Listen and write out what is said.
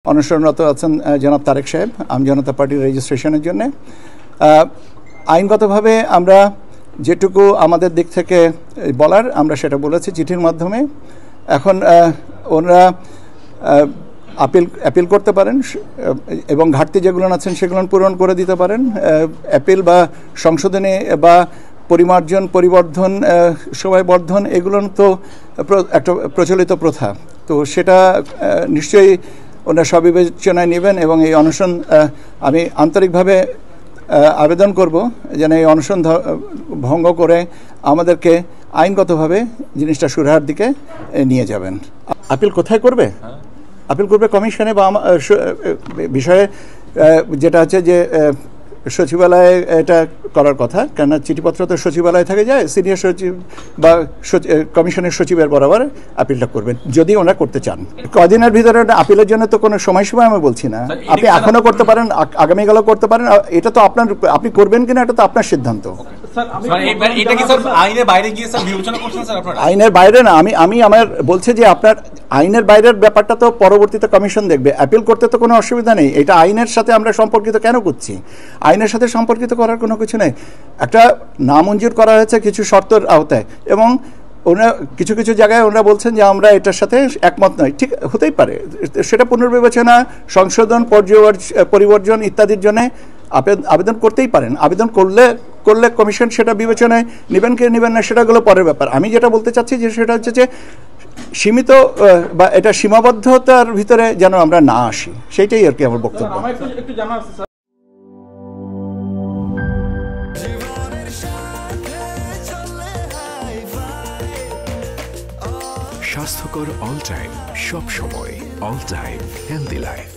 অনশনরত আছেন জনাব তারেক সাহেব আম জনতা পার্টির রেজিস্ট্রেশনের জন্য। আইনগতভাবে আমরা যেটুকু আমাদের দিক থেকে বলার আমরা সেটা বলেছি চিঠির মাধ্যমে। এখন ওনারা অ্যাপিল করতে পারেন এবং ঘাটতি যেগুলো আছেন সেগুলো পূরণ করে দিতে পারেন। অ্যাপিল বা সংশোধনী বা পরিমার্জন পরিবর্ধন সময়বর্ধন এগুলো তো একটা প্রচলিত প্রথা, তো সেটা নিশ্চয়ই ওনারা সবিবেচনায় নেবেন এবং এই অনশন আমি আন্তরিকভাবে আবেদন করব যেন এই অনশন ভঙ্গ করে আমাদেরকে আইনগতভাবে জিনিসটা সুরাহার দিকে নিয়ে যাবেন। আপিল কোথায় করবে? আপিল করবে কমিশনে বা বিষয়ে যেটা হচ্ছে যে সচিবালয়ে এটা করার কথা, কেননা চিঠিপত্র তো সচিবালয়ে থেকে যায়, সিনিয়র সচিব বা কমিশনের সচিবের বরাবর আপিলটা করবেন যদি ওনারা করতে চান। কদিনের ভিতরে আপিলের জন্য তো কোনো সময়সীমা আমি বলছি না, আপনি এখনও করতে পারেন, আগামীকালও করতে পারেন। এটা তো আপনার, আপনি করবেন কিনা এটা তো আপনার সিদ্ধান্ত। আইনের বাইরে না, আমি আমার বলছি যে আপনার আইনের বাইরের ব্যাপারটা তো পরবর্তীতে কমিশন দেখবে। অ্যাপিল করতে তো কোনো অসুবিধা নেই, এটা আইনের সাথে আমরা সম্পর্কিত কেন করছি? আইনের সাথে সম্পর্কিত করার কোনো কিছু নেই। একটা নামঞ্জুর করা হয়েছে কিছু শর্তের আওতায় এবং ওনারা কিছু কিছু জায়গায় ওনারা বলছেন যে আমরা এটার সাথে একমত নই। ঠিক হতেই পারে, সেটা পুনর্বিবেচনা, সংশোধন, পরিবর্জন ইত্যাদির জন্য আবেদন করতেই পারেন। আবেদন করলে কমিশন সেটা বিবেচনায় নেবেন কি নেবেন না সেটাগুলো পরের ব্যাপার। আমি যেটা বলতে চাচ্ছি যে সেটা হচ্ছে যে সীমিত বা এটা সীমাবদ্ধতার ভিতরে যেন আমরা না আসি, সেইটাই আর কি আমার বক্তব্য। স্বাস্থ্যকর অল টাইম, সব সময় অল টাইম হেলদি লাইফ।